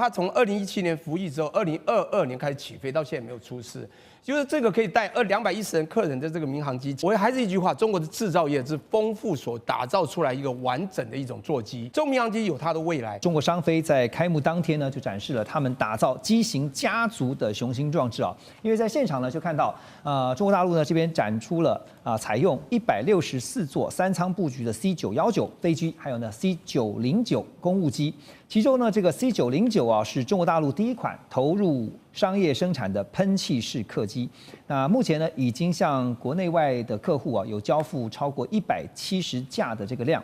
它从2017年服役之后，2022年开始起飞，到现在没有出事。就是这个可以带210人客人的这个民航机，我还是一句话，中国的制造业是丰富所打造出来一个完整的一种座机。这种民航机有它的未来。中国商飞在开幕当天呢，就展示了他们打造机型家族的雄心壮志啊。因为在现场呢，就看到中国大陆呢这边展出了采用164座3舱布局的 C919飞机，还有呢 C909公务机。其中呢，这个 C909啊是中国大陆第一款投入商业生产的喷气式客机。那目前呢，已经向国内外的客户有交付超过170架的这个量。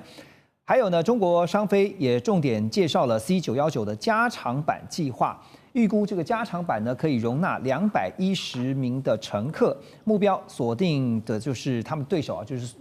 还有呢，中国商飞也重点介绍了 C919的加长版计划，预估这个加长版呢可以容纳210名的乘客，目标锁定的就是他们对手就是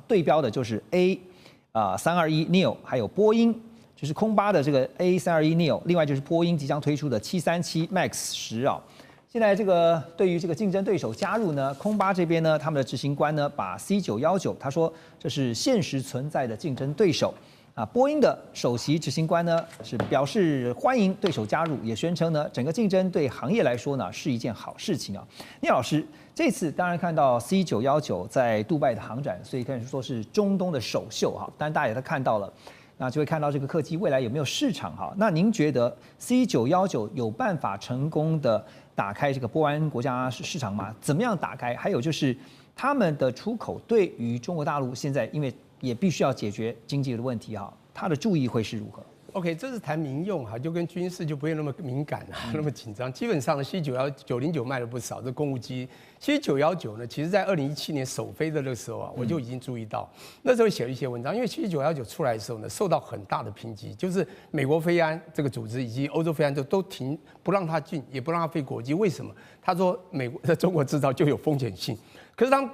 对标的就是 A321neo， 还有波音。就是空巴的这个 A321neo， 另外就是波音即将推出的737 MAX 10啊。现在这个对于这个竞争对手加入呢，空巴这边呢，他们的执行官呢把 C919， 他说这是现实存在的竞争对手啊。波音的首席执行官呢是表示欢迎对手加入，也宣称呢整个竞争对行业来说呢是一件好事情啊。聂老师，这次当然看到 C919在杜拜的航展，所以可以说是中东的首秀哈。当然大家也都看到了。那就会看到这个客机未来有没有市场哈？那您觉得 C919有办法成功的打开这个波湾国家市场吗？怎么样打开？还有就是他们的出口对于中国大陆现在因为也必须要解决经济的问题哈，它的注意会是如何？ OK， 这是谈民用哈，就跟军事就不会那么敏感啊，那么紧张。基本上呢 ，C909卖了不少，这公务机。C919呢，其实在2017年首飞的那个时候啊，我就已经注意到，那时候写了一些文章。因为C919出来的时候呢，受到很大的抨击，就是美国飞安这个组织以及欧洲飞安都停不让它进，也不让它飞国际。为什么？他说美国在中国制造就有风险性。可是他们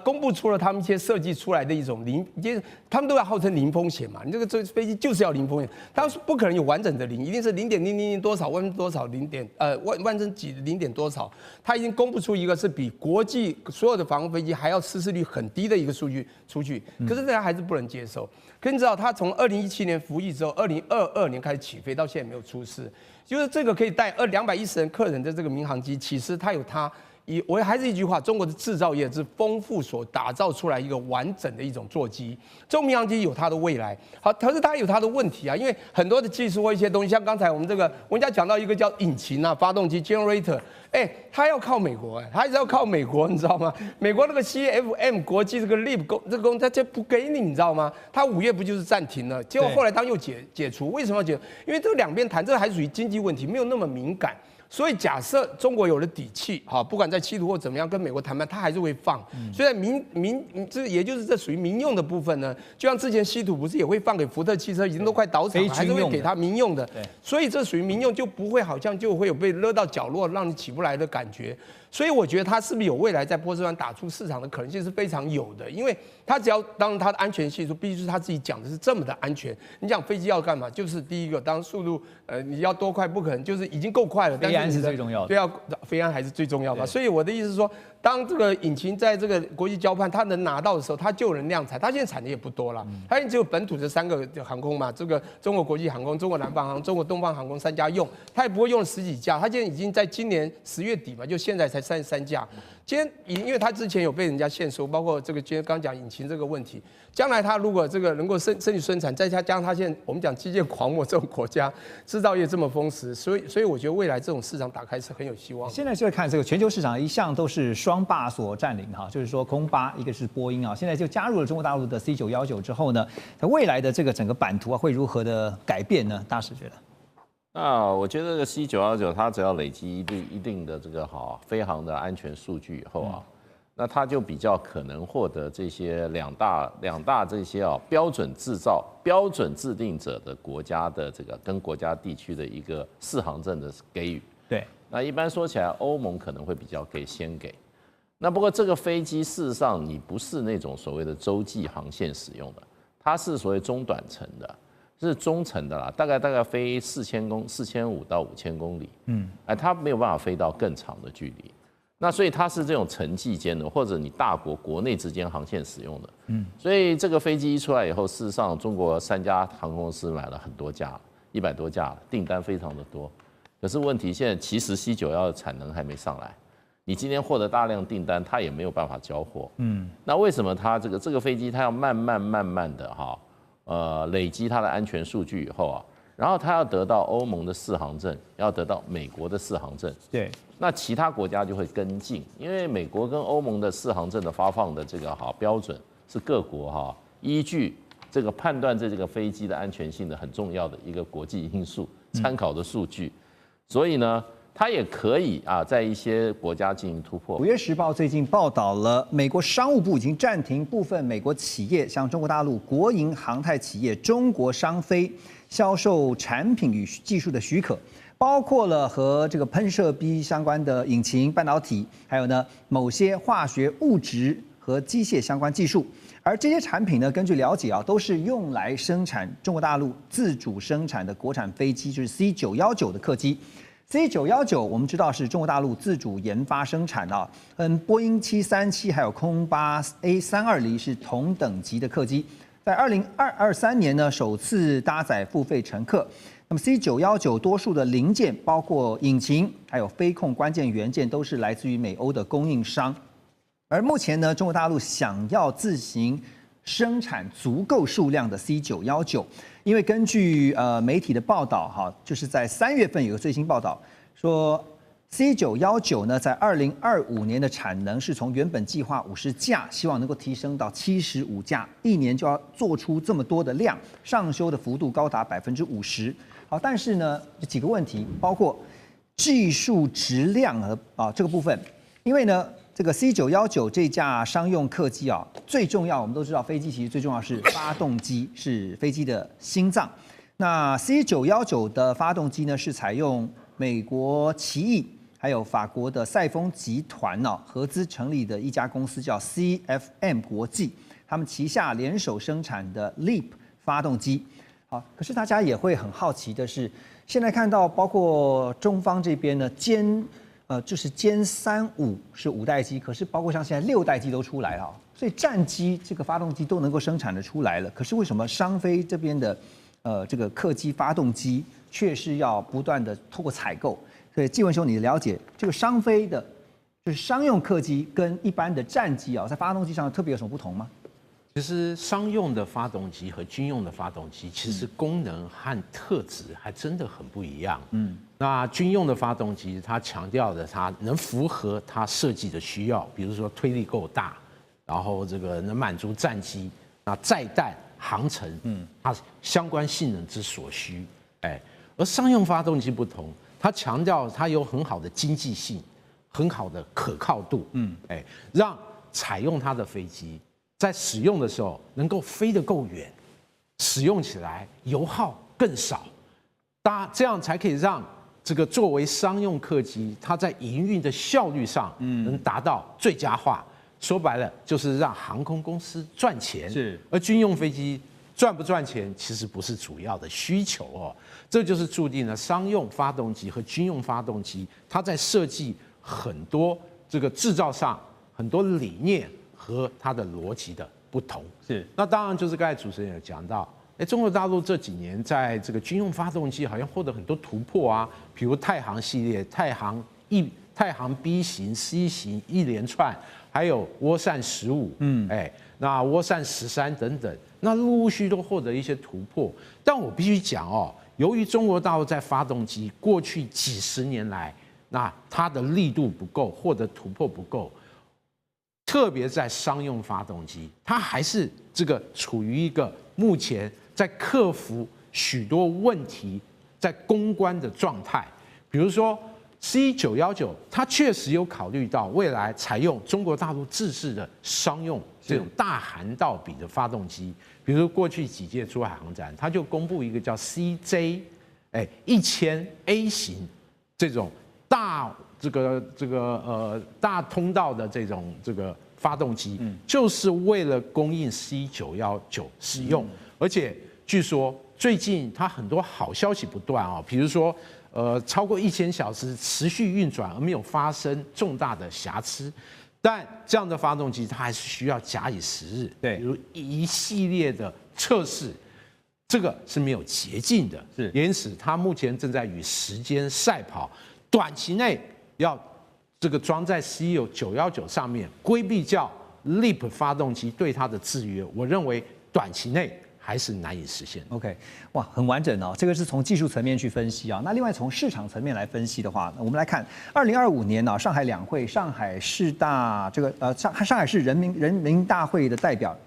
公布出了他们一些设计出来的一种他们都要号称零风险嘛，你这个飞机就是要零风险，它不可能有完整的零，一定是0.000多少万分多少万分几0点多少，它已经公布出一个是比国际所有的防空飞机还要失事率很低的一个数据出去，可是大家还是不能接受。可你知道，它从2017年服役之后，2022年开始起飞，到现在没有出事，就是这个可以带210人客人的这个民航机，其实它有它。我还是一句话，中国的制造业是丰富所打造出来一个完整的一种座机。这种民航机有它的未来，好，可是它有它的问题啊，因为很多的技术或一些东西，像刚才我们文家讲到一个叫引擎啊、发动机 generator， 它要靠美国，它一直要靠美国，你知道吗？美国那个 CFM 国际这个 LEAP 这个工，它就不给你，你知道吗？它5月不就是暂停了？结果后来当又解除，为什么要解除？因为这两边谈，这还属于经济问题，没有那么敏感。所以假设中国有了底气，好，不管在稀土或怎么样跟美国谈判，它还是会放。所以这也就是这属于民用的部分呢，就像之前稀土不是也会放给福特汽车，已经都快倒厂了，还是会给它民用的。所以这属于民用，就不会好像就会有被勒到角落，让你起不来的感觉。所以我觉得它是不是有未来在波斯湾打出市场的可能性是非常有的，因为它只要当然它的安全系数，必须是他自己讲的是这么的安全。你讲飞机要干嘛？就是第一个，当速度你要多快不可能，就是已经够快了，但是飞安是最重要的，对啊，飞安还是最重要的。所以我的意思是说，当这个引擎在这个国际交换它能拿到的时候，它就有人量产。它现在产的也不多了，它只有本土的3个航空嘛，这个中国国际航空、中国南方航空、中国东方航空3家用，它也不会用了10几架。它现在已经在今年10月底嘛，就现在才33架。今天因为它之前有被人家限收，包括这个今天刚讲引擎这个问题，将来它如果这个能够升级生产，再加上它现在我们讲基建狂魔这种国家，制造业这么丰实，所以我觉得未来这种市场打开是很有希望。现在就看这个全球市场一向都是双霸所占领哈，就是说空巴一个是波音啊，现在就加入了中国大陆的 C919之后呢，它未来的这个整个版图会如何的改变呢？大使觉得？那我觉得这个 C919它只要累积一定的这个飞航的安全数据以后啊，那它就比较可能获得这些两大这些标准制造、标准制定者的国家的这个跟国家地区的一个适航证的给予。对，那一般说起来，欧盟可能会比较先给。那不过这个飞机事实上你不是那种所谓的洲际航线使用的，它是所谓中短程的。是中程的啦，大概飞4500到5000公里，它没有办法飞到更长的距离。那所以它是这种城际间的，或者你大国内之间航线使用的。所以这个飞机一出来以后，事实上中国3家航空公司买了很多架， 100多架了，订单非常的多。可是问题现在其实 C911的产能还没上来，你今天获得大量订单，它也没有办法交货。那为什么它这个飞机它要慢慢的累积它的安全数据以后啊，然后它要得到欧盟的4航证，要得到美国的4航证。对，那其他国家就会跟进，因为美国跟欧盟的4航证的发放的这个标准是各国依据这个判断这个飞机的安全性的很重要的一个国际因素参考的数据，所以呢，它也可以在一些国家进行突破。《纽约时报》最近报道了，美国商务部已经暂停部分美国企业向中国大陆国营航太企业中国商飞销售产品与技术的许可，包括了和这个喷射机相关的引擎、半导体，还有呢某些化学物质和机械相关技术。而这些产品呢，根据了解都是用来生产中国大陆自主生产的国产飞机，就是 C919的客机。C919我们知道是中国大陆自主研发生产的，波音737还有空巴 A320是同等级的客机，在2023年呢首次搭载付费乘客。那么 C919多数的零件，包括引擎还有飞控关键元件，都是来自于美欧的供应商。而目前呢，中国大陆想要自行生产足够数量的 C919，因为根据媒体的报道，就是在3月份有个最新报道说 ，C919呢在2025年的产能是从原本计划50架，希望能够提升到75架，一年就要做出这么多的量，上修的幅度高达50%。好，但是呢，几个问题，包括技术质量和这个部分，因为呢。这个 C919这架商用客机最重要，我们都知道飞机其实最重要是发动机，是飞机的心脏。那 C919的发动机呢，是采用美国奇异还有法国的赛丰集团合资成立的一家公司叫 CFM 国际，他们旗下联手生产的 LEAP 发动机。好，可是大家也会很好奇的是，现在看到包括中方这边呢，就是歼35是5代机，可是包括像现在6代机都出来了，所以战机这个发动机都能够生产的出来了。可是为什么商飞这边的这个客机发动机却是要不断的透过采购？所以纪文兄，你了解这个商飞的，就是商用客机跟一般的战机在发动机上特别有什么不同吗？其实商用的发动机和军用的发动机，其实功能和特质还真的很不一样。那军用的发动机，它强调的它能符合它设计的需要，比如说推力够大，然后这个能满足战机那载弹、航程，它相关性能之所需。而商用发动机不同，它强调它有很好的经济性、很好的可靠度，让采用它的飞机。在使用的时候能够飞得够远，使用起来油耗更少，这样才可以让这个作为商用客机，它在营运的效率上能达到最佳化。说白了就是让航空公司赚钱，而军用飞机赚不赚钱其实不是主要的需求这就是注定了商用发动机和军用发动机，它在设计很多这个制造上很多理念。和它的逻辑的不同那当然就是刚才主持人有讲到，中国大陆这几年在这个军用发动机好像获得很多突破比如太行系列、太行 B 型、C 型一连串，还有涡扇15，那涡扇13等等，那陆续都获得一些突破。但我必须讲由于中国大陆在发动机过去几十年来，那它的力度不够，获得突破不够。特别在商用发动机，它还是这个处于一个目前在克服许多问题、在攻关的状态。比如说 C919，它确实有考虑到未来采用中国大陆自制的商用这种大涵道比的发动机。比如过去几届珠海航展，它就公布一个叫 CJ1000A 型这种大通道的这个发动机，就是为了供应 C919使用。而且据说最近它很多好消息不断比如说超过1000小时持续运转而没有发生重大的瑕疵。但这样的发动机它还是需要假以时日，比如一系列的测试。这个是没有捷径的，是因此它目前正在与时间赛跑，短期内要这个装在 C919上面，规避叫 LEAP 发动机对它的制约，我认为短期内还是难以实现。OK， 哇，很完整哦。这个是从技术层面去分析啊。那另外从市场层面来分析的话，我们来看2025年呢，上海两会，上海市上海市人民大会的代表。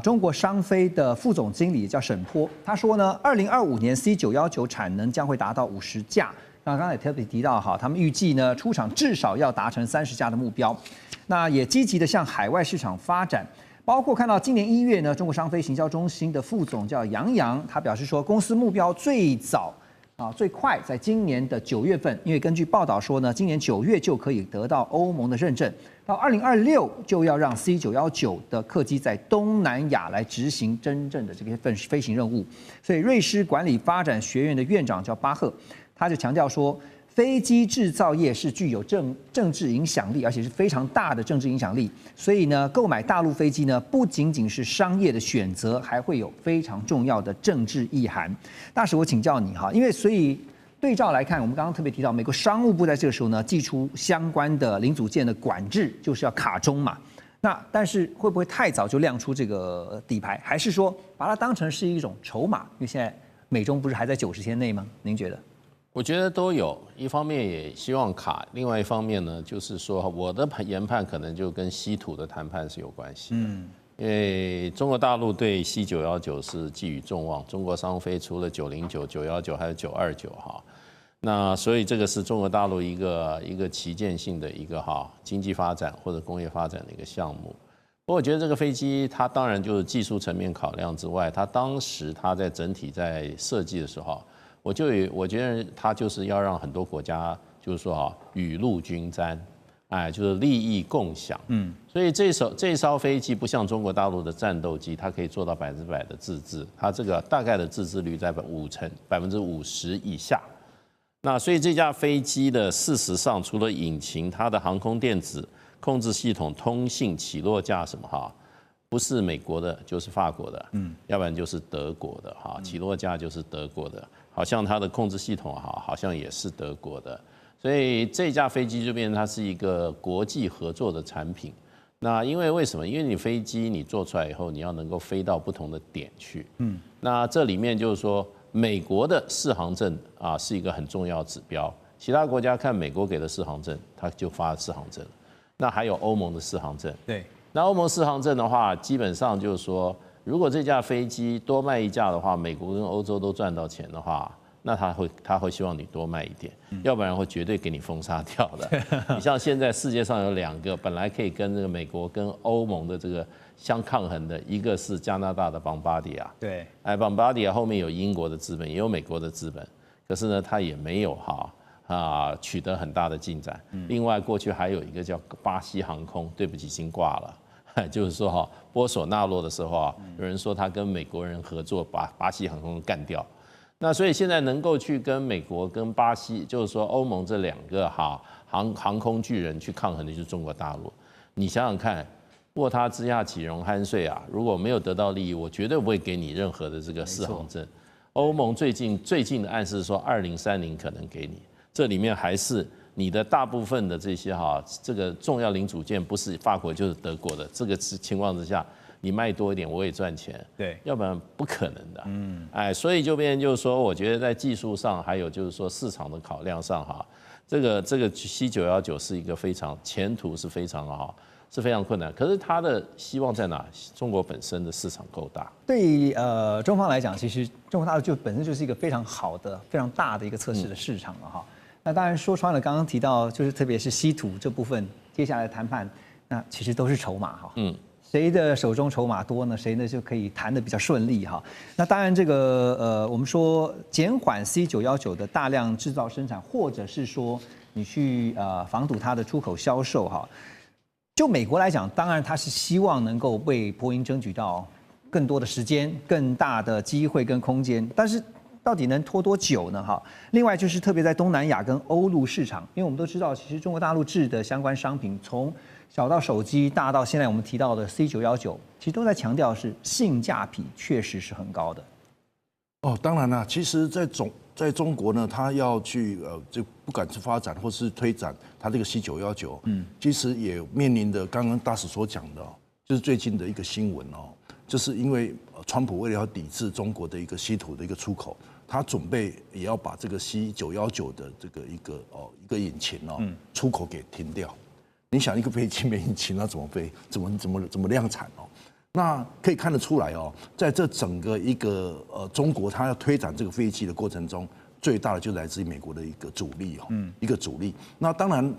中国商飞的副总经理叫沈波，他说呢，2025年 C919产能将会达到50架。那刚才也特别提到哈，他们预计呢出厂至少要达成30架的目标。那也积极的向海外市场发展，包括看到今年1月呢，中国商飞行销中心的副总叫杨洋，他表示说，公司目标最快在今年的9月份，因为根据报道说呢，今年9月就可以得到欧盟的认证。到2026就要让 C919的客机在东南亚来执行真正的这个飞行任务。所以瑞士管理发展学院的院长叫巴赫，他就强调说，飞机制造业是具有政治影响力，而且是非常大的政治影响力。所以呢，购买大陆飞机呢，不仅仅是商业的选择，还会有非常重要的政治意涵。大使，我请教你哈，因为所以。对照来看，我们刚刚特别提到，美国商务部在这个时候呢，祭出相关的零组件的管制，就是要卡中嘛。那但是会不会太早就亮出这个底牌，还是说把它当成是一种筹码？因为现在美中不是还在90天内吗？您觉得？我觉得都有，一方面也希望卡，另外一方面呢，就是说我的研判可能就跟稀土的谈判是有关系的。因为中国大陆对 C919是寄予众望，中国商飞除了909、919还有929哈。那所以这个是中国大陆一个旗舰性的一个经济发展或者工业发展的一个项目。不过我觉得这个飞机它当然就是技术层面考量之外，它当时它在整体在设计的时候，我觉得它就是要让很多国家就是说雨露均沾，就是利益共享。所以这艘飞机不像中国大陆的战斗机，它可以做到100%的自制，它这个大概的自制率在50%以下。那所以这架飞机的事实上，除了引擎，它的航空电子、控制系统、通信、起落架什么不是美国的，就是法国的，要不然就是德国的起落架就是德国的，好像它的控制系统好像也是德国的，所以这架飞机就变成它是一个国际合作的产品。那因为什么？因为你飞机你做出来以后，你要能够飞到不同的点去，那这里面就是说。美国的适航证是一个很重要的指标，其他国家看美国给的适航证，它就发适航证。那还有欧盟的适航证，对。那欧盟适航证的话，基本上就是说，如果这架飞机多卖一架的话，美国跟欧洲都赚到钱的话，那他会希望你多卖一点，要不然会绝对给你封杀掉的。你像现在世界上有2个本来可以跟这个美国跟欧盟的这个相抗衡的，一个是加拿大的邦巴迪亚，对，邦巴迪亚后面有英国的资本，也有美国的资本，可是呢，它也没有取得很大的进展。另外，过去还有一个叫巴西航空，对不起，已经挂了。就是说波索纳洛的时候有人说他跟美国人合作把巴西航空干掉。那所以现在能够去跟美国、跟巴西，就是说欧盟这2个航空巨人去抗衡的就是中国大陆。你想想看，卧榻之下岂容酣睡如果没有得到利益，我绝对不会给你任何的这个适航证。欧盟最近的暗示说2030可能给你，这里面还是你的大部分的这些这个重要零组件不是法国就是德国的，这个情况之下。你卖多一点，我也赚钱，对，要不然不可能的。所以就变成就是说，我觉得在技术上，还有就是说市场的考量上这个 C919是一个非常前途是非常是非常困难。可是它的希望在哪？中国本身的市场够大。对中方来讲，其实中国大陆本身就是一个非常好的、非常大的一个测试的市场了那当然说穿了，刚刚提到就是特别是稀土这部分，接下来的谈判，那其实都是筹码谁的手中筹码多呢？谁呢就可以谈得比较顺利那当然这个我们说减缓 C919的大量制造生产，或者是说你去防堵它的出口销售就美国来讲，当然它是希望能够为波音争取到更多的时间、更大的机会跟空间，但是到底能拖多久呢？另外就是特别在东南亚跟欧陆市场，因为我们都知道，其实中国大陆制的相关商品从小到手机，大到现在我们提到的 C919，其实都在强调是性价比确实是很高的。哦，当然啦，其实在中国呢，它要去就不管是发展或是推展它这个C919，其实也面临的刚刚大使所讲的，就是最近的一个新闻哦，就是因为川普为了要抵制中国的一个稀土的一个出口，他准备也要把这个 C919的这个一个引擎出口给停掉。你想一个飞机没引擎，那怎么飞？怎么量产哦？那可以看得出来哦，在这整个一个中国它要推展这个飞机的过程中，最大的就来自于美国的一个阻力哦，一个阻力。那当然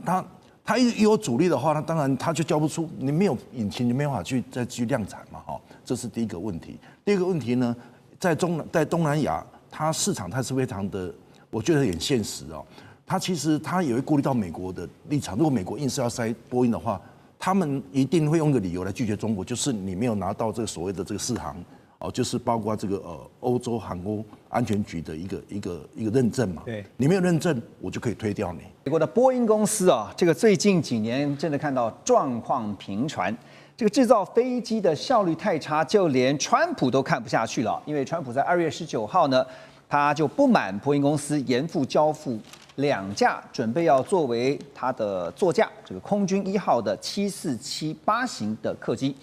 它一有阻力的话，那当然它就交不出，你没有引擎，你没办法再继续量产嘛，哈，这是第一个问题。第二个问题呢，在东南亚，它市场它是非常的，我觉得很现实哦。它其实它也会顾虑到美国的立场，如果美国硬是要塞波音的话，他们一定会用一个理由来拒绝中国，就是你没有拿到这个所谓的这个适航，就是包括这个欧洲航空安全局的一个认证嘛。对，你没有认证，我就可以推掉你。美国的波音公司啊，这个最近几年真的看到状况频传，这个制造飞机的效率太差，就连川普都看不下去了。因为川普在2月19号呢，他就不满波音公司延付交付2架准备要作为它的座驾，这个空军1号的7478型的客机，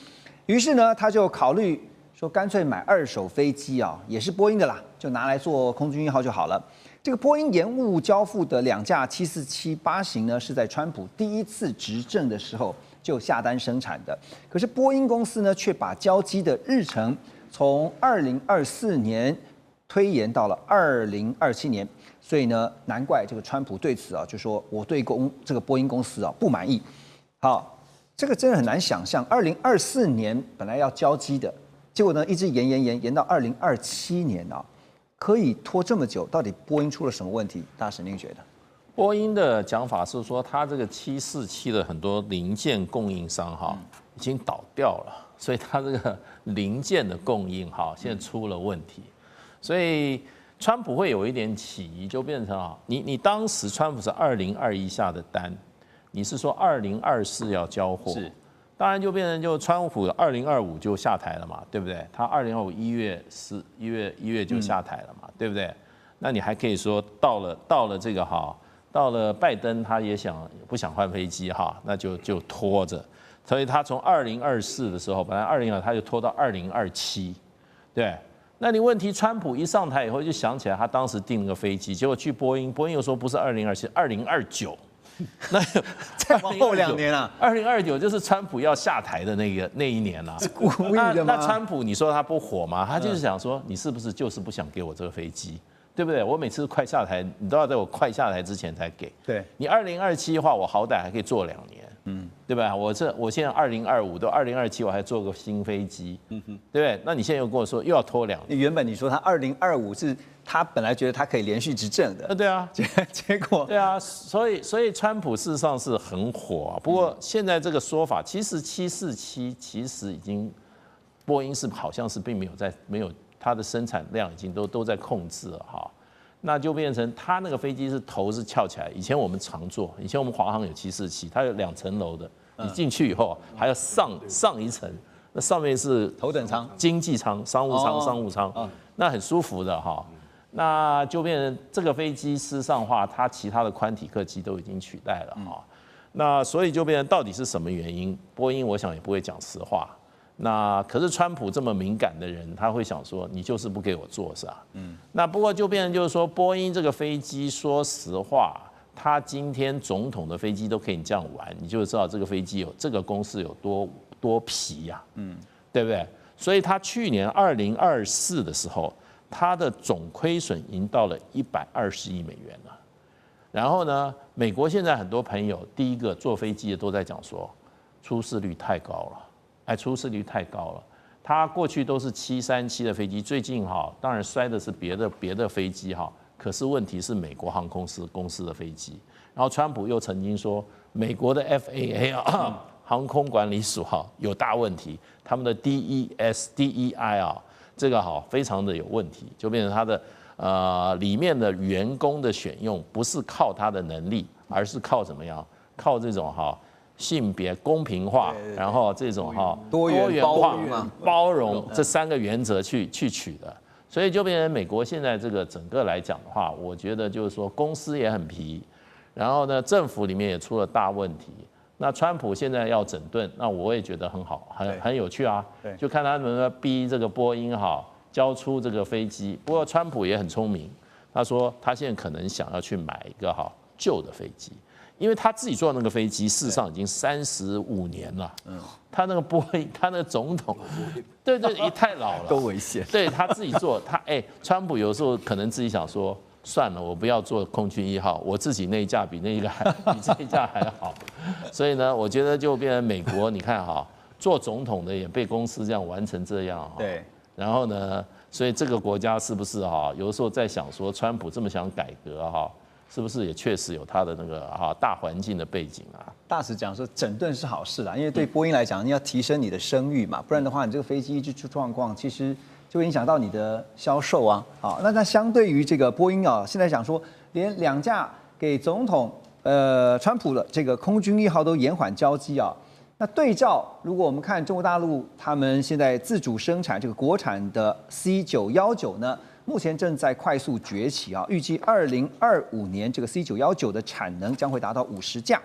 于是呢，他就考虑说，干脆买2手飞机啊，也是波音的啦，就拿来做空军1号就好了。这个波音延误交付的2架7478型呢，是在川普第一次执政的时候就下单生产的，可是波音公司呢，却把交机的日程从2024年推延到了2027年。所以呢，难怪这个川普对此啊，就说我对这个波音公司啊不满意。好，这个真的很难想象，2024年本来要交机的，结果呢一直延到2027年啊，可以拖这么久，到底波音出了什么问题？大使您觉得？波音的讲法是说，它这个747的很多零件供应商哈已经倒掉了，所以它这个零件的供应哈现在出了问题，所以川普会有一点起疑，就变成啊，你当时川普是2021下的单，你是说2024要交货，是，当然就变成就川普2025就下台了嘛，对不对？他20251月就下台了嘛，对不对？那你还可以说到了这个哈，到了拜登他也不想换飞机哈，那就拖着，所以他从2024的时候，本来2022他就拖到2027，对。那你问题，川普一上台以后就想起来他当时订了个飞机，结果去波音又说不是2027，2029，那再往后2年啊，2029就是川普要下台的那一年啊，是故意的吗？那川普你说他不火吗？他就是想说你是不是就是不想给我这个飞机，对不对？我每次快下台，你都要在我快下台之前才给。对，你2027的话，我好歹还可以做2年，对吧？我现在2025到2027，我还做个新飞机，对不对？那你现在又跟我说又要拖2年，原本你说他2025是他本来觉得他可以连续执政的，对啊，结果对啊，所以川普事实上是很火，不过现在这个说法，其实747其实已经波音是好像是并没有它的生产量已经都在控制了哈。那就变成它那个飞机是头是翘起来，以前我们常坐，以前我们华航有747，它有2层楼的，你进去以后还要上一层，那上面是头等舱、经济舱、商务舱，那很舒服的哈。那就变成这个飞机事实上话，它其他的宽体客机都已经取代了哈。那所以就变成到底是什么原因？波音我想也不会讲实话。那可是川普这么敏感的人，他会想说你就是不给我做是吧？那不过就变成就是说波音这个飞机，说实话，他今天总统的飞机都可以这样玩，你就知道这个飞机这个公司有多皮呀，对不对？所以他去年2024的时候，他的总亏损已经到了120亿美元了。然后呢，美国现在很多朋友，第一个坐飞机的都在讲说，出事率太高了。出事率太高了，它过去都是737的飞机，最近哈，当然摔的是别的飞机哈，可是问题是美国航空公司的飞机。然后川普又曾经说，美国的 FAA 啊，航空管理署哈有大问题，他们的 DEI 啊，这个哈非常的有问题，就变成他的里面的员工的选用不是靠他的能力，而是靠怎么样？靠这种哈。性别公平化，然后这种多元化、包容这3个原则去取的，所以就变成美国现在这个整个来讲的话，我觉得就是说公司也很皮，然后呢政府里面也出了大问题。那川普现在要整顿，那我也觉得很好，很有趣啊。就看他们逼这个波音交出这个飞机。不过川普也很聪明，他说他现在可能想要去买一个旧的飞机，因为他自己做的那个飞机事实上已经35年了。他那个波音，他那个总统，对，也太老了，都危险。对他自己做，川普有时候可能自己想说，算了，我不要做空军1号，我自己那一架比这一架还好。所以呢，我觉得就变成美国，你看做总统的也被公司这样玩成这样。对。然后呢，所以这个国家是不是有的时候在想说，川普这么想改革是不是也确实有他的那个大环境的背景啊？大使讲说整顿是好事啦，因为对波音来讲，你要提升你的声誉嘛，不然的话，你这个飞机一直出状况，其实就会影响到你的销售啊。好，那相对于这个波音现在讲说连2架给总统川普的这个空军1号都延缓交机啊。那对照，如果我们看中国大陆他们现在自主生产这个国产的 C919呢？目前正在快速崛起啊，预计2025年这个 C919的产能将会达到50架，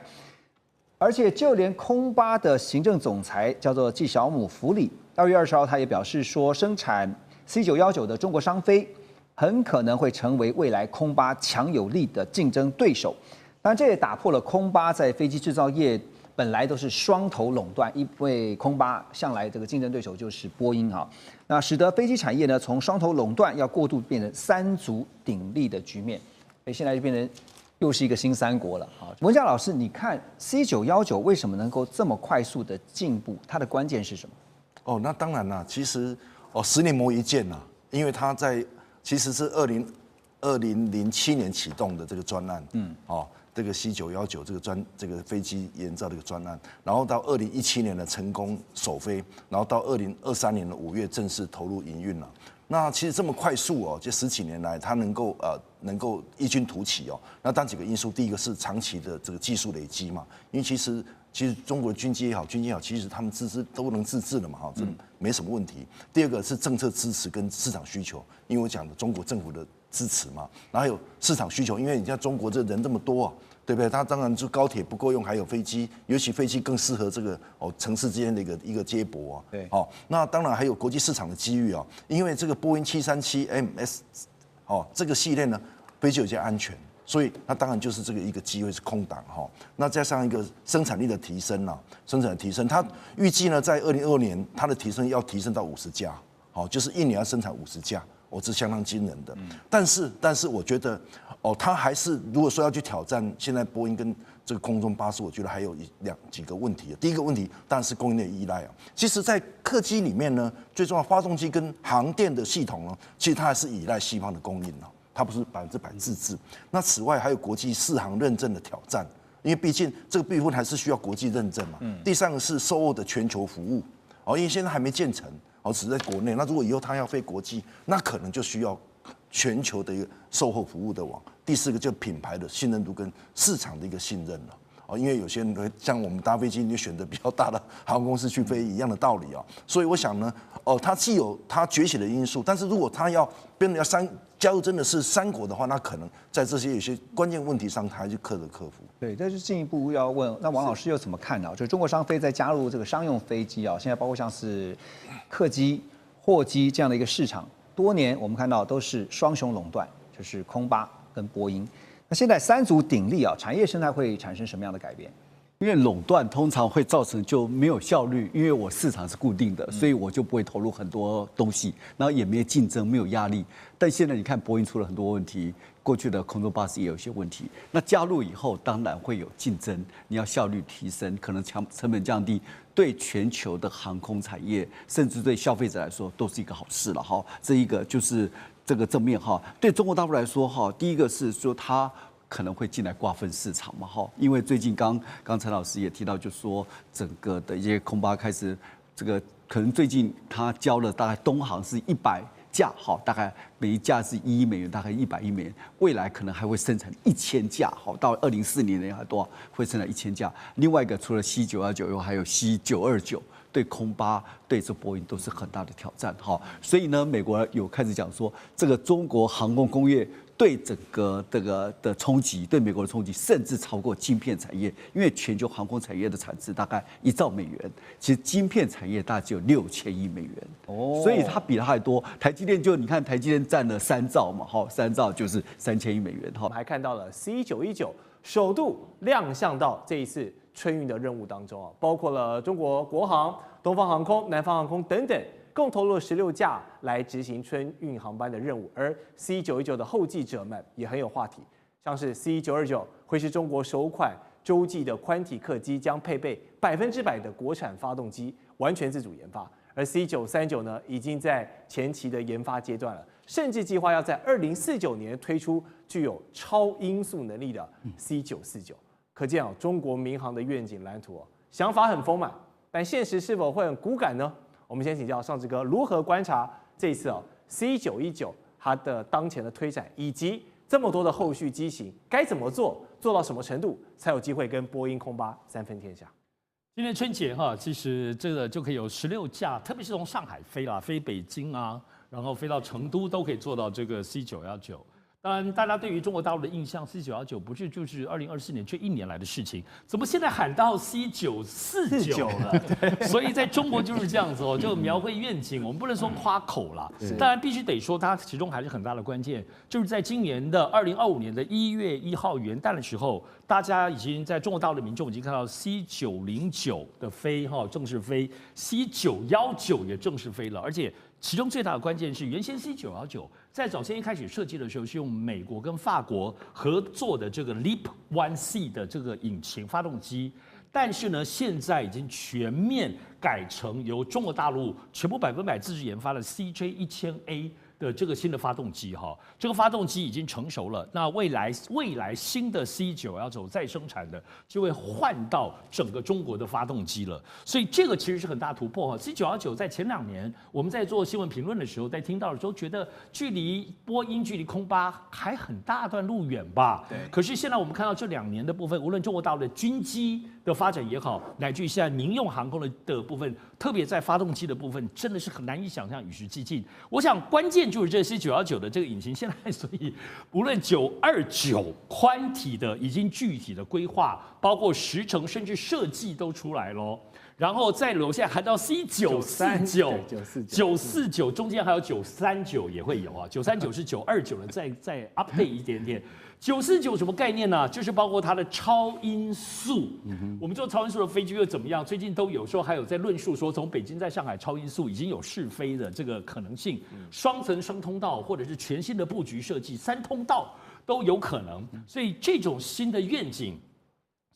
而且就连空巴的行政总裁叫做纪晓姆·弗里，2月20号他也表示说，生产 C919的中国商飞很可能会成为未来空巴强有力的竞争对手。当然，这也打破了空巴在飞机制造业本来都是双头垄断，因为空巴向来这个竞争对手就是波音那使得飞机产业呢从双头垄断要过渡变成3足鼎立的局面，所以现在就变成又是一个新三国了文佳老师，你看 C919为什么能够这么快速的进步？它的关键是什么？那当然啦，其实10年磨一剑啦，因为它其实是2007年启动的这个专案，这个 C919这个飞机研造的一个专案，然后到2017年的成功首飞，然后到2023年的5月正式投入营运了。那其实这么快速这10几年来，它能够异军突起那当几个因素，第一个是长期的这个技术累积嘛，因为其实中国的军机也好，其实他们都能自制的嘛这没什么问题。第二个是政策支持跟市场需求，因为我讲的中国政府的支持嘛，然后还有市场需求，因为你像中国这人这么多对不对？它当然就高铁不够用，还有飞机，尤其飞机更适合这个城市之间的一个接驳对，那当然还有国际市场的机遇因为这个波音737MS 这个系列呢，飞机有些安全，所以那当然就是这个一个机会是空档那加上一个生产力的提升它预计呢在2022年它的提升要提升到50架，就是1年要生产50架。这是相当惊人的，但是我觉得，它还是如果说要去挑战现在波音跟这个空中巴士，我觉得还有几个问题。第一个问题当然是供应链依赖其实，在客机里面呢，最重要发动机跟航电的系统呢，其实它还是依赖西方的供应它不是100%自制。那此外还有国际适航认证的挑战，因为毕竟这个部分还是需要国际认证嘛。第三个是售后的全球服务因为现在还没建成。只在国内，那如果以后他要飞国际，那可能就需要全球的一个售后服务的网。第4个就品牌的信任度跟市场的一个信任了因为有些人会像我们搭飞机，你就选择比较大的航空公司去飞一样的道理所以我想呢，它既有它崛起的因素，但是如果它要变得加入真的是3国的话，那可能在这些有些关键问题上，它还是克服。对，这就进一步要问，那王老师又怎么看呢？就是中国商飞在加入这个商用飞机现在包括像是客机、货机这样的一个市场，多年我们看到都是双雄垄断，就是空巴跟波音。那现在3足鼎立产业生态会产生什么样的改变？因为垄断通常会造成就没有效率，因为我市场是固定的，所以我就不会投入很多东西，然后也没有竞争，没有压力。但现在你看波音出了很多问题，过去的空中巴士也有一些问题。那加入以后，当然会有竞争，你要效率提升，可能成本降低，对全球的航空产业，甚至对消费者来说，都是一个好事了这一个就是这个正面对中国大陆来说第一个是说它可能会进来瓜分市场嘛因为最近刚陈老师也提到，就说整个的一些空巴开始这个可能最近他交了大概东航是100架大概每一架是1亿美元，大概100亿美元，未来可能还会生产1000架到2040年还多少会生产1000架。另外一个除了 C919，还有 C929。对空巴、对这波音都是很大的挑战。哈，所以呢，美国有开始讲说，这个中国航空工业对整个这个的冲击，对美国的冲击，甚至超过晶片产业，因为全球航空产业的产值大概1兆美元，其实晶片产业大概只有6000亿美元。哦，所以它比它还多。台积电就你看，台积电占了3兆嘛，哈，3兆就是3000亿美元。哈，我们还看到了 C919首度亮相到这一次春运的任务当中啊，包括了中国国航、东方航空、南方航空等等。共投入了16架来执行春运航班的任务，而 C919的后继者们也很有话题，像是 C929会是中国首款洲际的宽体客机，将配备100%的国产发动机，完全自主研发。而 C939呢，已经在前期的研发阶段了，甚至计划要在2049年推出具有超音速能力的 C949。可见中国民航的愿景蓝图想法很丰满，但现实是否会很骨感呢？我们先请教尚志哥如何观察这一次C919它的当前的推展，以及这么多的后续机型该怎么做，做到什么程度才有机会跟波音、空巴3分天下？今年春节其实这个就可以有16架，特别是从上海飞北京啊，然后飞到成都都可以做到这个 C919。当然，大家对于中国大陆的印象 ，C919不是就是2024年这1年来的事情，怎么现在喊到 C949了？所以在中国就是这样子就描绘愿景，我们不能说夸口啦，当然必须得说，它其中还是很大的关键，就是在今年的2025年的1月1号元旦的时候，大家已经在中国大陆的民众已经看到 C909的飞正式飞 ，C919也正式飞了，而且。其中最大的关键是，原先 C919在早先一开始设计的时候是用美国跟法国合作的这个 LEAP-1C 的这个引擎发动机，但是呢，现在已经全面改成由中国大陆全部100%自制研发的 CJ1000A 的这个新的发动机这个发动机已经成熟了。那未来新的 C919再生产的就会换到整个中国的发动机了，所以这个其实是很大突破C919在前2年我们在做新闻评论的时候，在听到的时候觉得距离波音、距离空巴还很大段路远吧？对。可是现在我们看到这2年的部分，无论中国大陆的军机的发展也好，乃至于现在民用航空的部分，特别在发动机的部分，真的是很难以想象，与时俱进。我想关键就是这 C919的这个引擎，现在所以无论929宽体的已经具体的规划，包括时程甚至设计都出来咯。然后再留下还到 C949、949中间还有939也会有939是929的再 update 一点点。949什么概念呢？就是包括它的超音速。我们做超音速的飞机又怎么样？最近都有时候还有在论述说，从北京在上海超音速已经有试飞的这个可能性，双层双通道或者是全新的布局设计，3通道都有可能。所以这种新的愿景。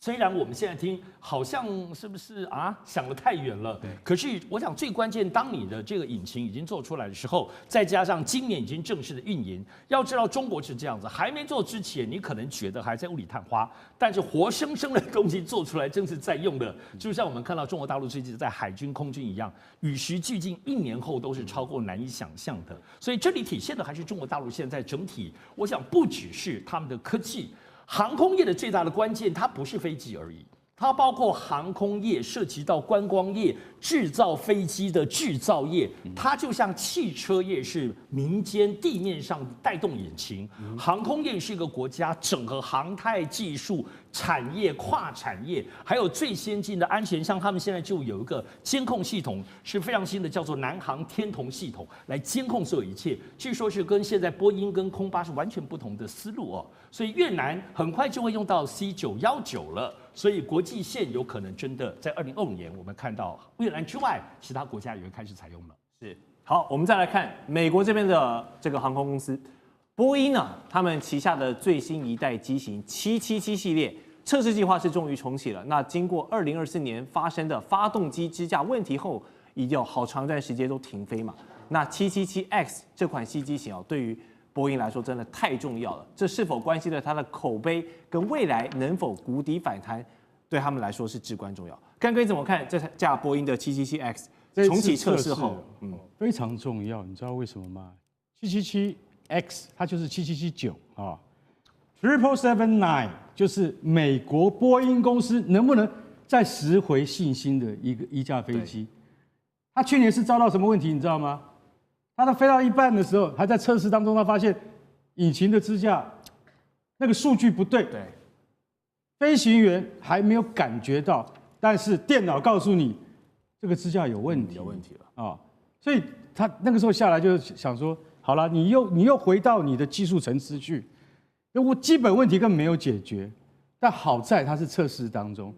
虽然我们现在听好像是不是想得太远了，可是我想最关键，当你的这个引擎已经做出来的时候，再加上今年已经正式的运营，要知道中国是这样子，还没做之前，你可能觉得还在雾里探花，但是活生生的东西做出来，正是在用的，就像我们看到中国大陆最近在海军、空军一样，与时俱进，1年后都是超过难以想象的。所以这里体现的还是中国大陆现在整体，我想不只是他们的科技。航空业的最大的关键，它不是飞机而已，它包括航空业，涉及到观光业、制造飞机的制造业，它就像汽车业是民间地面上带动引擎，航空业是一个国家整合航太技术、产业跨产业，还有最先进的安全，像他们现在就有一个监控系统是非常新的，叫做南航天童系统，来监控所有一切。据说是跟现在波音跟空巴是完全不同的思路所以越南很快就会用到 C919了。所以国际线有可能真的在2025年，我们看到越南之外，其他国家也会开始采用了。是。好，我们再来看美国这边的这个航空公司，波音他们旗下的最新一代机型777系列测试计划是终于重启了。那经过2024年发生的发动机支架问题后，已经有好长一段时间都停飞嘛。那777X 这款新机型对于波音来说真的太重要了，这是否关系了它的口碑跟未来能否谷底反弹，对他们来说是至关重要。干哥怎么看这架波音的777X 重启测试后？非常重要，你知道为什么吗？777X 它就是7779，777-9就是美国波音公司能不能再拾回信心的一架飞机。他去年是遭到什么问题，你知道吗？他飞到一半的时候，还在测试当中，他发现引擎的支架那个数据不对，飞行员还没有感觉到，但是电脑告诉你这个支架有问题，有问题了啊，所以他那个时候下来就想说，好了，你又回到你的技术层次去，我基本问题根本没有解决，但好在它是测试当中。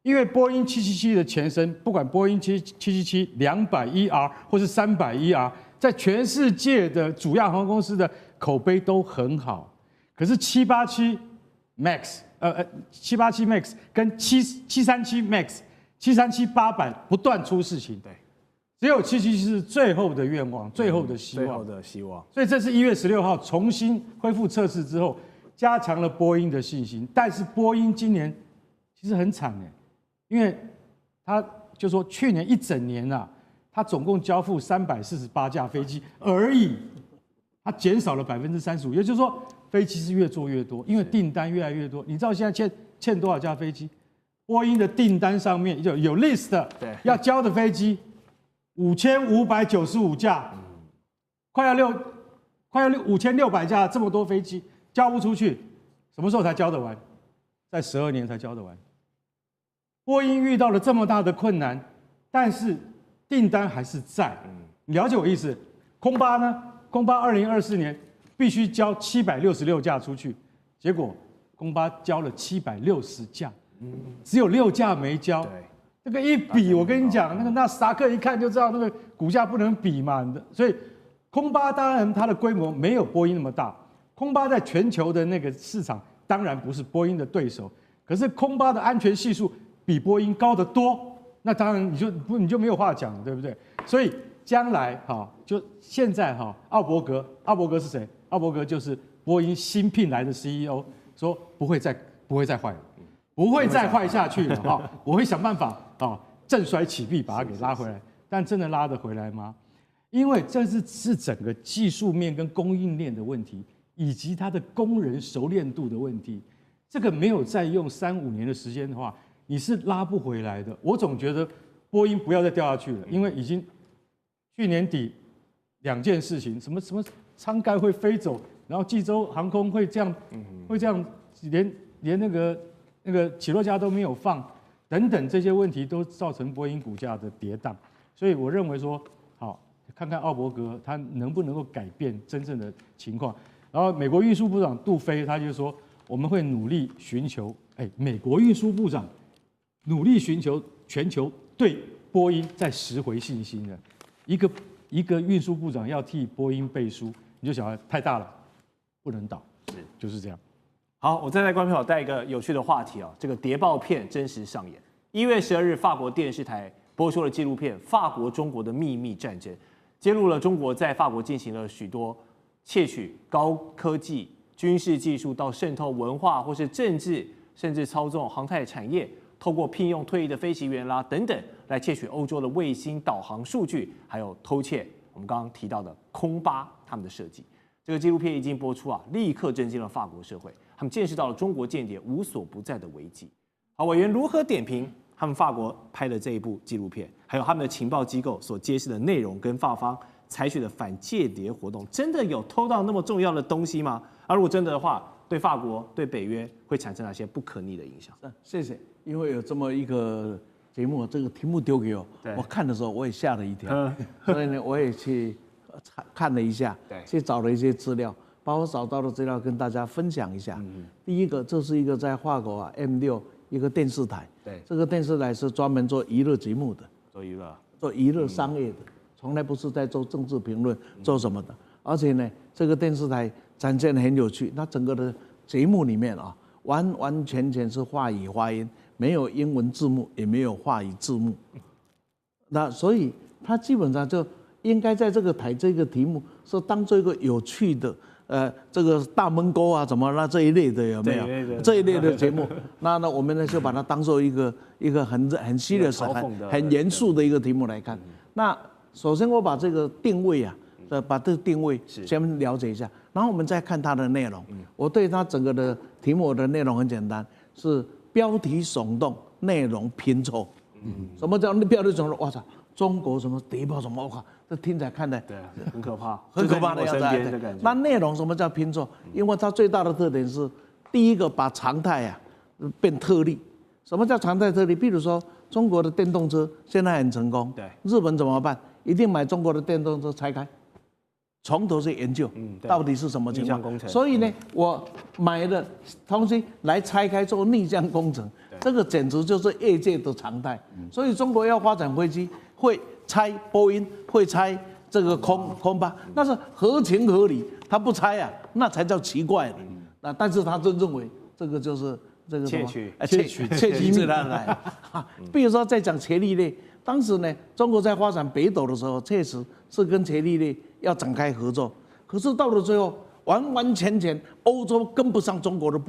因为波音777的前身，不管波音777 200ER 或是300ER，在全世界的主要航空公司的口碑都很好。可是787 MAX， 787 MAX 跟737 MAX、737 800不断出事情，对，只有777是最后的愿望，最后的希望，最后的希望。所以这是1月16号重新恢复测试之后，加强了波音的信心。但是波音今年其实很惨哎。因为他就说去年一整年啊，他总共交付348架飞机而已，他减少了35%，也就是说飞机是越做越多，因为订单越来越多。你知道现在欠多少架飞机？波音的订单上面有 list 的要交的飞机5595架，快要5600架，这么多飞机交不出去，什么时候才交得完？在12年才交得完。波音遇到了这么大的困难，但是订单还是在。你了解我意思？空巴呢？空巴2024年必须交766架出去，结果空巴交了760架，只有6架没交。那个一比，我跟你讲，那个纳斯达克一看就知道那个股价不能比嘛。所以空巴当然它的规模没有波音那么大，空巴在全球的那个市场当然不是波音的对手，可是空巴的安全系数比波音高得多，那当然你就没有话讲了，对不对？所以将来就现在奥伯格是谁？奥伯格就是波音新聘来的 CEO， 说不会再坏了，不会再坏下去了我会想办法振衰起弊把它给拉回来。但真的拉得回来吗？因为这是整个技术面跟供应链的问题，以及它的工人熟练度的问题。这个没有再用3-5年的时间的话，你是拉不回来的。我总觉得波音不要再掉下去了，因为已经去年底2件事情，什么舱盖会飞走，然后济州航空会这样连那个起落架都没有放，等等这些问题都造成波音股价的跌宕。所以我认为说，好，看看奥伯格他能不能够改变真正的情况。然后美国运输部长杜飞他就说，我们会努力寻求，美国运输部长努力寻求全球对波音再拾回信心的一个运输部长要替波音背书，你就想太大了，不能倒，就是这样。好，我再来观众朋友带一个有趣的话题这个谍报片真实上演。1月12日，法国电视台播出了纪录片《法国中国的秘密战争》，揭露了中国在法国进行了许多窃取高科技、军事技术到渗透文化或是政治，甚至操纵航太产业，透过聘用退役的飞行员等等，来窃取欧洲的卫星导航数据，还有偷窃我们刚刚提到的空巴他们的设计。这个纪录片一经播出立刻震惊了法国社会，他们见识到了中国间谍无所不在的危机。好，委员如何点评他们法国拍的这一部纪录片，还有他们的情报机构所揭示的内容跟法方采取的反间谍活动，真的有偷到那么重要的东西吗？如果真的话，对法国、对北约会产生哪些不可逆的影响？谢谢，因为有这么一个节目，这个题目丢给我，我看的时候我也吓了一跳，所以呢，我也去看了一下，去找了一些资料，把我找到的资料跟大家分享一下。第一个，这是一个在法国M6一个电视台，这个电视台是专门做娱乐节目的，做娱乐商业的，从来不是在做政治评论，做什么的。而且呢，这个电视台展现很有趣，它整个的节目里面完完全全是法语发音，没有英文字幕，也没有法语字幕。那所以它基本上就应该在这个台这个题目是当做一个有趣的，这个大闷锅怎么了这一类的有没有？这一类的节目，那我们呢就把它当做一个很 serious 很严肃的一个题目来看。那首先我把这个定位把这个定位先了解一下，然后我们再看它的内容。我对它整个的题目的内容很简单，是标题耸动，内容拼凑。什么叫标题耸动？我操！中国什么谍报什么，我靠，这听起来看的对，很可怕，很可怕的就在样子。你我身边的感觉。那内容什么叫拼凑？因为它最大的特点是，第一个把常态啊变特例。什么叫常态特例？譬如说中国的电动车现在很成功，对，日本怎么办？一定买中国的电动车拆开，从头去研究，到底是什么情况。所以呢，我买的东西来拆开做逆向工程，这个简直就是业界的常态。所以中国要发展飞机，会拆波音，会拆这个空巴，那是合情合理。他不拆啊，那才叫奇怪了。那但是他就认为这个就是这个窃取自然来。比如说在讲伽利略，当时呢，中国在发展北斗的时候，确实是跟伽利略要展开合作。可是到了最后，完完全全欧洲跟不上中国的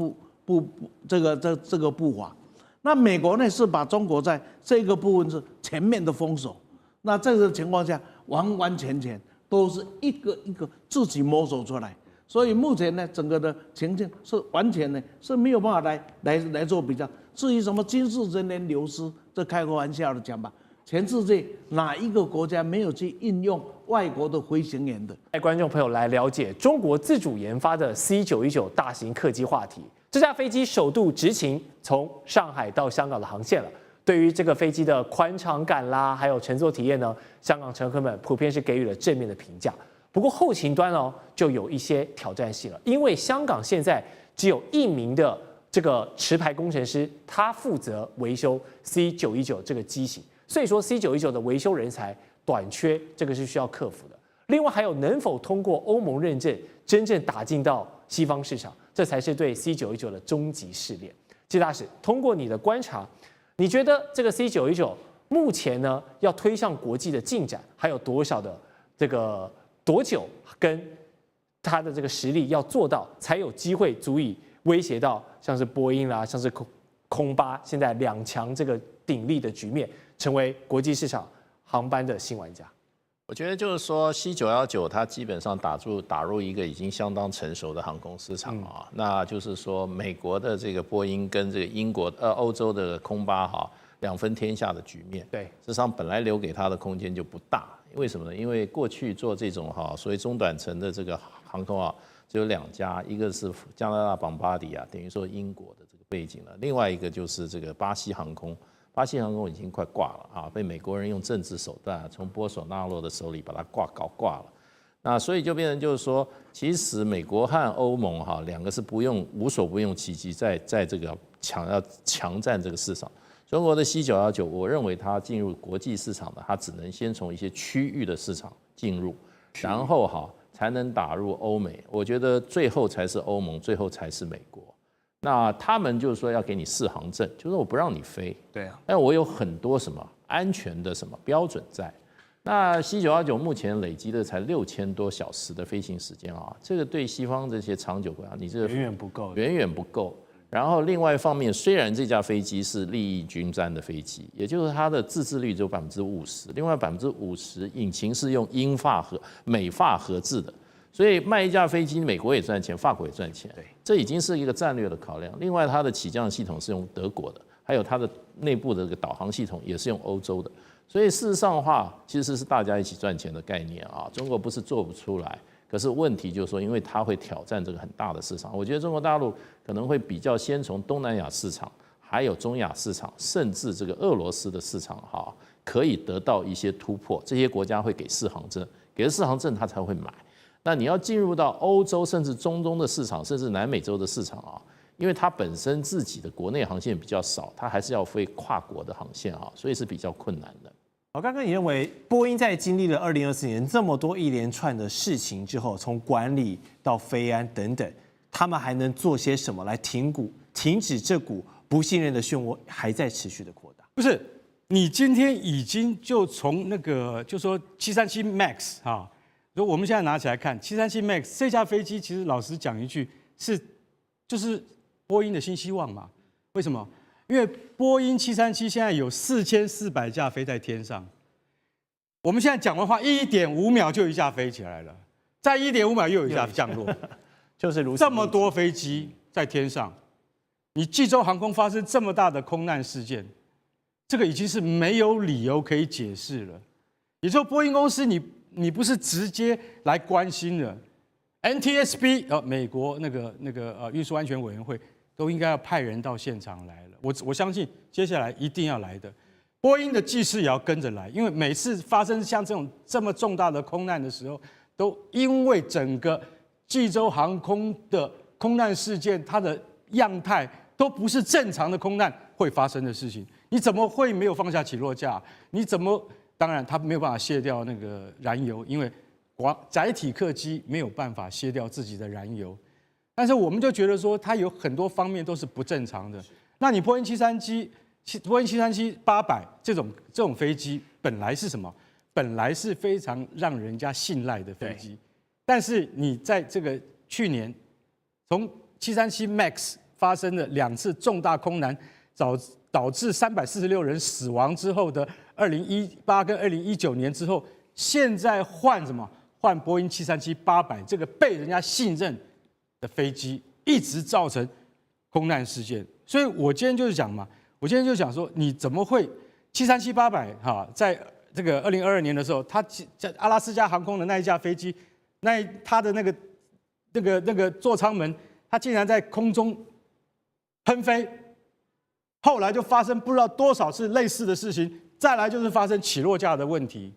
这个步伐。那美国呢是把中国在这个部分是全面的封锁。那这个情况下，完完全全都是一个一个自己摸索出来。所以目前呢，整个的情境是完全呢是没有办法来做比较。至于什么军事人员流失，这开个玩笑的讲吧。全世界哪一个国家没有去应用外国的飞行员的？带观众朋友来了解中国自主研发的 C919大型客机话题。这架飞机首度执勤从上海到香港的航线了。对于这个飞机的宽敞感啦，还有乘坐体验呢，香港乘客们普遍是给予了正面的评价。不过后勤端哦，就有一些挑战性了，因为香港现在只有1名的这个持牌工程师，他负责维修 C919这个机型。所以说 C919的维修人才短缺，这个是需要克服的。另外还有能否通过欧盟认证，真正打进到西方市场，这才是对 C919的终极试炼。季大使，通过你的观察，你觉得这个 C919目前呢要推向国际的进展，还有多少的这个多久跟它的这个实力要做到，才有机会足以威胁到像是波音啦，像是空巴现在2强这个鼎立的局面，成为国际市场航班的新玩家。我觉得就是说 C919它基本上打入一个已经相当成熟的航空市场啊，那就是说美国的这个波音跟这个英国欧洲的空巴哈2分天下的局面，对，事实上本来留给它的空间就不大，为什么呢？因为过去做这种所谓中短程的这个航空啊，只有2家，一个是加拿大邦巴迪啊，等于说英国的这个背景了，另外一个就是这个巴西航空。巴西航空已经快挂了啊，被美国人用政治手段从波索纳洛的手里把它挂了。那所以就变成就是说，其实美国和欧盟2个是无所不用其极，在这个要强占这个市场。中国的 C919，我认为它进入国际市场的，它只能先从一些区域的市场进入，然后才能打入欧美。我觉得最后才是欧盟，最后才是美国。那他们就是说要给你适航证，就是说我不让你飞，对啊，但我有很多什么安全的什么标准在。那 C919目前累积的才6000多小时的飞行时间啊，这个对西方这些长久国家，你这个远远不够，远远不够。然后另外一方面，虽然这架飞机是利益均沾的飞机，也就是它的自制率只有50%，另外50%引擎是用美法合制的。所以卖一架飞机，美国也赚钱，法国也赚钱，这已经是一个战略的考量。另外，它的起降系统是用德国的，还有它的内部的这个导航系统也是用欧洲的。所以事实上的话，其实是大家一起赚钱的概念啊。中国不是做不出来，可是问题就是说，因为它会挑战这个很大的市场。我觉得中国大陆可能会比较先从东南亚市场，还有中亚市场，甚至这个俄罗斯的市场可以得到一些突破。这些国家会给适航证，给了适航证，它才会买。那你要进入到欧洲甚至中东的市场，甚至南美洲的市场因为它本身自己的国内航线比较少，它还是要飞跨国的航线所以是比较困难的。好，刚刚你认为波音在经历了2024年这么多一连串的事情之后，从管理到飞安等等，他们还能做些什么来停止这股不信任的漩涡还在持续的扩大？不是，你今天已经就从那个就说737 MAX 如果我们现在拿起来看737 MAX 这架飞机，其实老实讲一句，就是波音的新希望嘛？为什么？因为波音737现在有4400架飞在天上，我们现在讲完话1.5秒就一架飞起来了，再1.5秒又有一架降落，就是如此。这么多飞机在天上，你济州航空发生这么大的空难事件，这个已经是没有理由可以解释了。也就是波音公司你不是直接来关心的 ，NTSB 美国那个运输安全委员会都应该要派人到现场来了。我相信接下来一定要来的。波音的技师也要跟着来，因为每次发生像这么重大的空难的时候，都因为整个济州航空的空难事件，它的样态都不是正常的空难会发生的事情。你怎么会没有放下起落架？当然它没有办法卸掉那个燃油，因为载体客机没有办法卸掉自己的燃油。但是我们就觉得说，它有很多方面都是不正常的。那你波音737 800这种飞机本来是什么？本来是非常让人家信赖的飞机，但是你在这个去年，从737 MAX 发生了2次重大空难，导致346人死亡之后的2018跟2019年之后，现在换什么？换波音737 800这个被人家信任的飞机，一直造成空难事件。所以我今天就是讲嘛。我今天就想说，你怎么会737 800哈，在这个2022年的时候，它在阿拉斯加航空的那一架飞机，它的那个座舱门，它竟然在空中喷飞，后来就发生不知道多少次类似的事情，再来就是发生起落架的问题，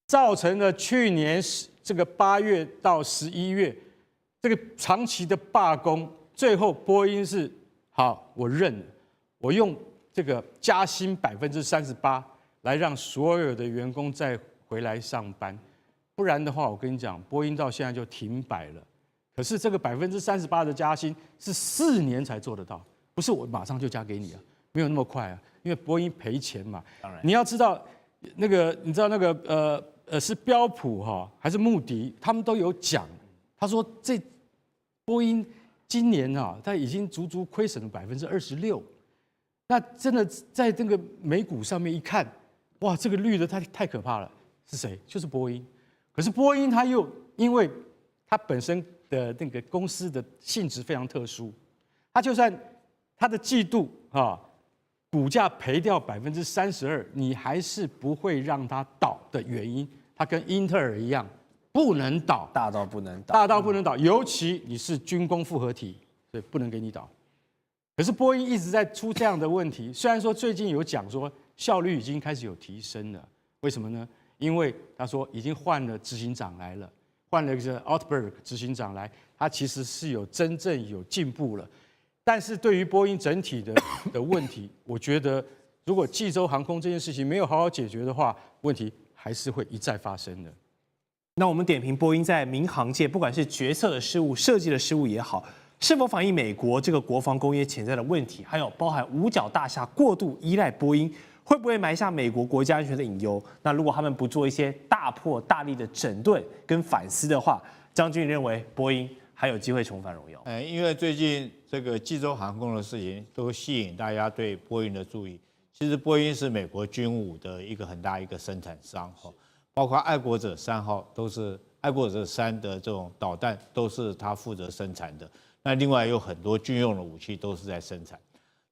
造成了去年这个8月到11月这个长期的罢工，最后波音是好，我认了。我用这个加薪38%来让所有的员工再回来上班，不然的话，我跟你讲，波音到现在就停摆了。可是这个38%的加薪是4年才做得到，不是我马上就加给你啊，没有那么快啊，因为波音赔钱嘛。当然，你要知道是标普还是穆迪，他们都有讲，他说这波音今年它已经足足亏损了26%。那真的在这个美股上面一看，哇，这个绿的太可怕了，是谁？就是波音。可是波音它又因为它本身的那个公司的性质非常特殊，它就算它的季度股价赔掉32%，你还是不会让它倒的原因，它跟英特尔一样，不能倒，大到不能倒，大到不能倒，尤其你是军工复合体，所以不能给你倒。可是波音一直在出这样的问题，虽然说最近有讲说效率已经开始有提升了，为什么呢？因为他说已经换了执行长来了，换了一个 Altberg 执行长来，他其实是真正有进步了。但是对于波音整体的问题，我觉得如果济州航空这件事情没有好好解决的话，问题还是会一再发生的。那我们点评波音在民航界，不管是决策的失误、设计的失误也好，是否反映美国这个国防工业潜在的问题，还有包含五角大厦过度依赖波音，会不会埋下美国国家安全的隐忧？那如果他们不做一些大破大立的整顿跟反思的话，张军认为波音还有机会重返荣耀。因为最近这个济州航空的事情都吸引大家对波音的注意。其实波音是美国军武的一个很大一个生产商哈，包括爱国者3号都是爱国者3的这种导弹都是他负责生产的。那另外有很多军用的武器都是在生产。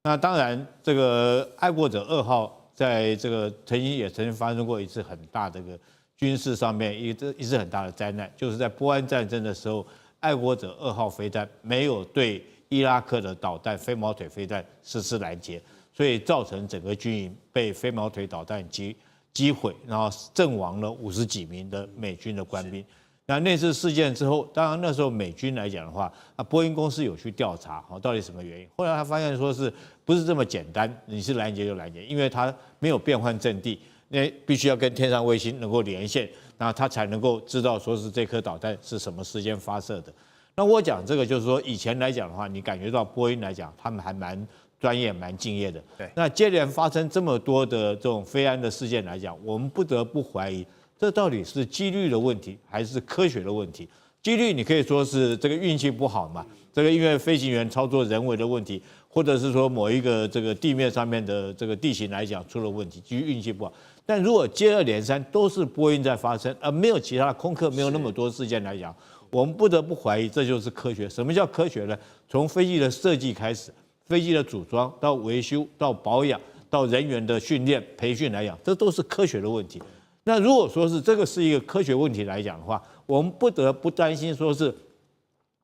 那当然，这个爱国者2号在这个曾经发生过一次很大的一个军事上面一次很大的灾难，就是在波湾战争的时候，爱国者2号飞弹没有对伊拉克的导弹飞毛腿飞弹实施拦截，所以造成整个军营被飞毛腿导弹击毁，然后阵亡了50几名的美军的官兵。那次事件之后，当然那时候美军来讲的话，波音公司有去调查，到底什么原因？后来他发现说是不是这么简单？你是拦截就拦截，因为它没有变换阵地，那必须要跟天上卫星能够连线，然后他才能够知道说是这颗导弹是什么时间发射的。那我讲这个就是说，以前来讲的话，你感觉到波音来讲，他们还蛮专业、蛮敬业的。对。那接连发生这么多的这种飞安的事件来讲，我们不得不怀疑。这到底是几率的问题还是科学的问题？几率你可以说是这个运气不好嘛，这个因为飞行员操作人为的问题，或者是说某一个这个地面上面的这个地形来讲出了问题，基于运气不好。但如果接二连三都是波音在发生，而没有其他的空客没有那么多事件来讲，我们不得不怀疑这就是科学。什么叫科学呢？从飞机的设计开始，飞机的组装到维修到保养到人员的训练培训来讲，这都是科学的问题。那如果说是这个是一个科学问题来讲的话，我们不得不担心说是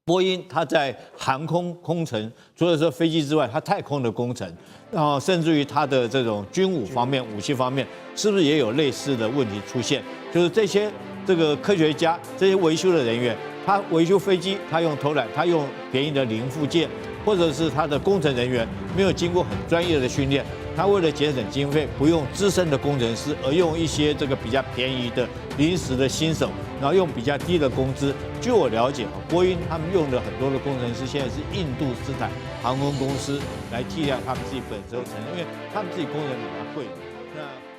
波音它在航空工程，除了说飞机之外，它太空的工程，然后甚至于它的这种军武方面、武器方面，是不是也有类似的问题出现？就是这个科学家、这些维修的人员，他维修飞机，他用偷懒，他用便宜的零附件，或者是他的工程人员没有经过很专业的训练，他为了节省经费，不用资深的工程师，而用一些这个比较便宜的临时的新手，然后用比较低的工资。据我了解波音他们用的很多的工程师，现在是印度斯坦航空公司来替代他们自己本身的成本，因为他们自己工人比较贵。那